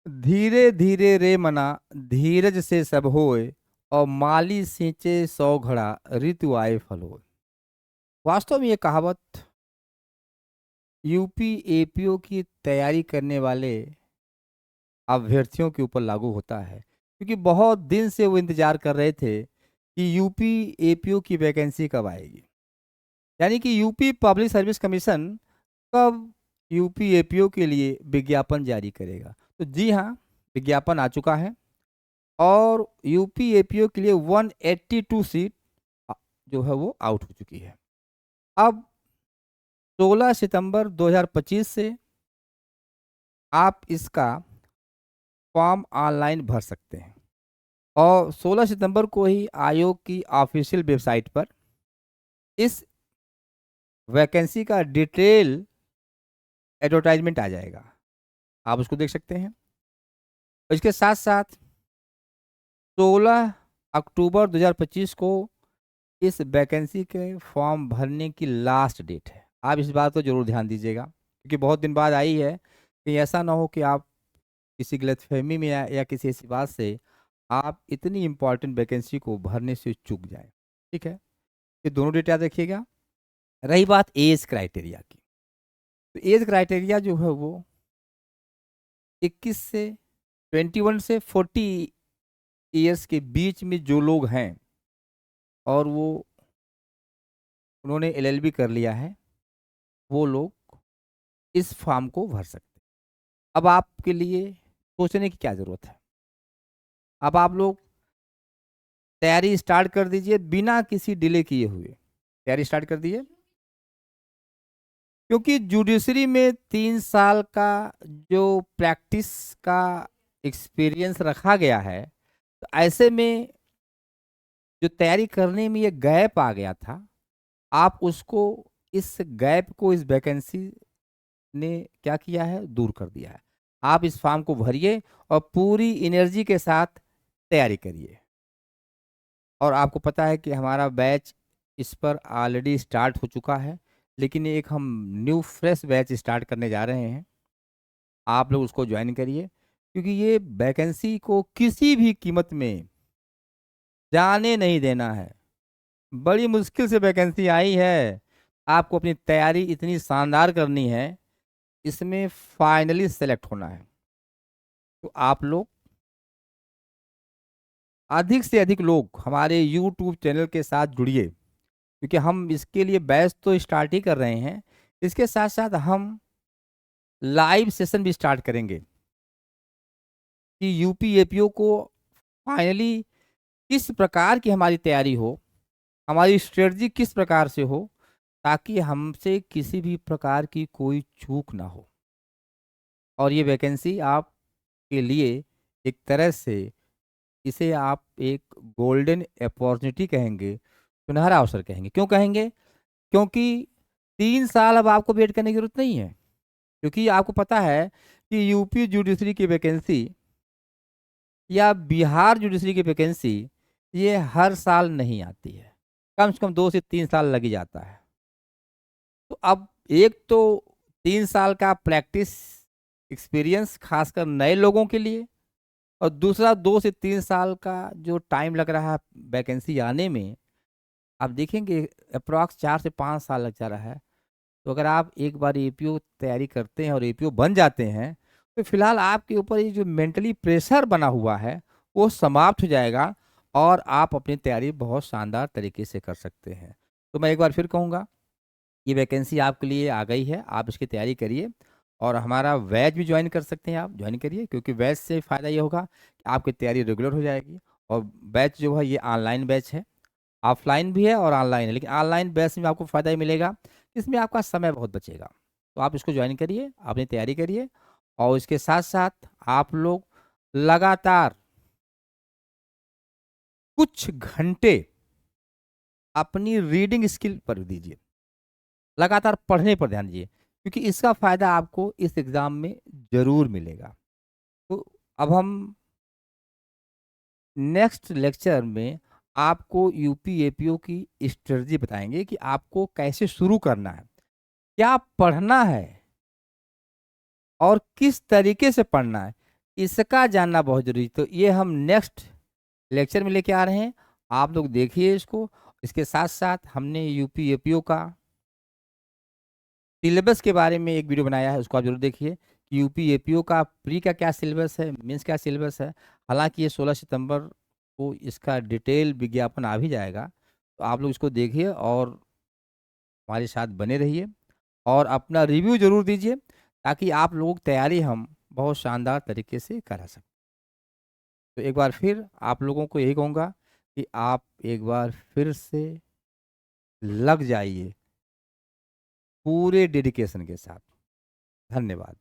धीरे धीरे रे मना, धीरज से सब होए, और माली सींचे सौ घड़ा, ऋतु आए फल होए। वास्तव में ये कहावत यूपी एपीओ की तैयारी करने वाले अभ्यर्थियों के ऊपर लागू होता है, क्योंकि बहुत दिन से वो इंतजार कर रहे थे कि यूपी एपीओ की वैकेंसी कब आएगी। यानी कि यूपी पब्लिक सर्विस कमीशन कब यूपी एपीओ के लिए विज्ञापन जारी करेगा। तो जी हाँ, विज्ञापन आ चुका है, और यूपी एपीओ के लिए 182 सीट जो है वो आउट हो चुकी है। अब 16 सितंबर 2025 से आप इसका फॉर्म ऑनलाइन भर सकते हैं, और 16 सितंबर को ही आयोग की ऑफिशियल वेबसाइट पर इस वैकेंसी का डिटेल एडवर्टाइजमेंट आ जाएगा, आप उसको देख सकते हैं। इसके साथ साथ 16 अक्टूबर 2025 को इस वैकेंसी के फॉर्म भरने की लास्ट डेट है। आप इस बात को जरूर ध्यान दीजिएगा, क्योंकि बहुत दिन बाद आई है, कि ऐसा ना हो कि आप किसी गलतफहमी में या किसी ऐसी बात से आप इतनी इंपॉर्टेंट वैकेंसी को भरने से चूक जाएं। ठीक है, ये दोनों डेट याद रखिएगा। रही बात एज क्राइटेरिया की, तो एज क्राइटेरिया जो है वो 21 से 21 से 40 ईयर्स के बीच में जो लोग हैं, और वो उन्होंने एलएलबी कर लिया है, वो लोग इस फॉर्म को भर सकते हैं। अब आपके लिए सोचने की क्या ज़रूरत है। अब आप लोग तैयारी स्टार्ट कर दीजिए, बिना किसी डिले किए हुए तैयारी स्टार्ट कर दीजिए, क्योंकि जुडिशरी में 3 साल का जो प्रैक्टिस का एक्सपीरियंस रखा गया है, तो ऐसे में जो तैयारी करने में ये गैप आ गया था, आप उसको, इस गैप को इस वैकेंसी ने क्या किया है, दूर कर दिया है। आप इस फॉर्म को भरिए और पूरी एनर्जी के साथ तैयारी करिए। और आपको पता है कि हमारा बैच इस पर ऑलरेडी स्टार्ट हो चुका है, लेकिन एक हम न्यू फ्रेश बैच स्टार्ट करने जा रहे हैं। आप लोग उसको ज्वाइन करिए, क्योंकि ये वैकेंसी को किसी भी कीमत में जाने नहीं देना है। बड़ी मुश्किल से वैकेंसी आई है, आपको अपनी तैयारी इतनी शानदार करनी है, इसमें फाइनली सेलेक्ट होना है। तो आप लोग अधिक से अधिक लोग हमारे यूट्यूब चैनल के साथ जुड़िए, क्योंकि हम इसके लिए बैच तो स्टार्ट ही कर रहे हैं, इसके साथ साथ हम लाइव सेशन भी स्टार्ट करेंगे, कि यूपी एपीओ को फाइनली किस प्रकार की हमारी तैयारी हो, हमारी स्ट्रेटजी किस प्रकार से हो, ताकि हमसे किसी भी प्रकार की कोई चूक ना हो। और ये वैकेंसी आपके लिए एक तरह से, इसे आप एक गोल्डन अपॉर्चुनिटी कहेंगे, सुनहरा अवसर कहेंगे। क्यों कहेंगे? क्योंकि 3 साल अब आपको वेट करने की जरूरत नहीं है, क्योंकि आपको पता है कि यूपी जुडिशरी की वैकेंसी या बिहार जुडिशरी की वैकेंसी ये हर साल नहीं आती है, कम से कम 2 से 3 साल लग ही जाता है। तो अब एक तो 3 साल का प्रैक्टिस एक्सपीरियंस खासकर नए लोगों के लिए, और दूसरा 2 से 3 साल का जो टाइम लग रहा है वैकेंसी आने में, आप देखेंगे अप्रॉक्स 4 से 5 साल लग जा रहा है। तो अगर आप एक बार एपीओ तैयारी करते हैं और एपीओ बन जाते हैं, तो फिलहाल आपके ऊपर ये जो मेंटली प्रेशर बना हुआ है वो समाप्त हो जाएगा, और आप अपनी तैयारी बहुत शानदार तरीके से कर सकते हैं। तो मैं एक बार फिर कहूँगा, ये वैकेंसी आपके लिए आ गई है, आप इसकी तैयारी करिए, और हमारा बैच भी ज्वाइन कर सकते हैं, आप ज्वाइन करिए, क्योंकि बैच से फ़ायदा ये होगा कि आपकी तैयारी रेगुलर हो जाएगी। और बैच जो है ये ऑनलाइन बैच है, ऑफलाइन भी है और ऑनलाइन है, लेकिन ऑनलाइन बैच में आपको फ़ायदा ही मिलेगा, इसमें आपका समय बहुत बचेगा। तो आप इसको ज्वाइन करिए, अपनी तैयारी करिए, और इसके साथ साथ आप लोग लगातार कुछ घंटे अपनी रीडिंग स्किल पर दीजिए, लगातार पढ़ने पर ध्यान दीजिए, क्योंकि इसका फ़ायदा आपको इस एग्ज़ाम में ज़रूर मिलेगा। तो अब हम नेक्स्ट लेक्चर में आपको यूपी एपीओ की स्ट्रेटजी बताएंगे, कि आपको कैसे शुरू करना है, क्या पढ़ना है, और किस तरीके से पढ़ना है, इसका जानना बहुत जरूरी। तो ये हम नेक्स्ट लेक्चर में लेके आ रहे हैं, आप लोग देखिए इसको। इसके साथ साथ हमने यूपी एपीओ का सिलेबस के बारे में एक वीडियो बनाया है, उसको आप जरूर देखिए कि यूपी एपीओ का प्री का क्या सिलेबस है, मेंस क्या सिलेबस है। हालांकि ये 16 सितंबर को इसका डिटेल विज्ञापन आ भी जाएगा, तो आप लोग इसको देखिए और हमारे साथ बने रहिए और अपना रिव्यू जरूर दीजिए, ताकि आप लोगों की तैयारी हम बहुत शानदार तरीके से करा सकें। तो एक बार फिर आप लोगों को यही कहूँगा कि आप एक बार फिर से लग जाइए पूरे डेडिकेशन के साथ। धन्यवाद।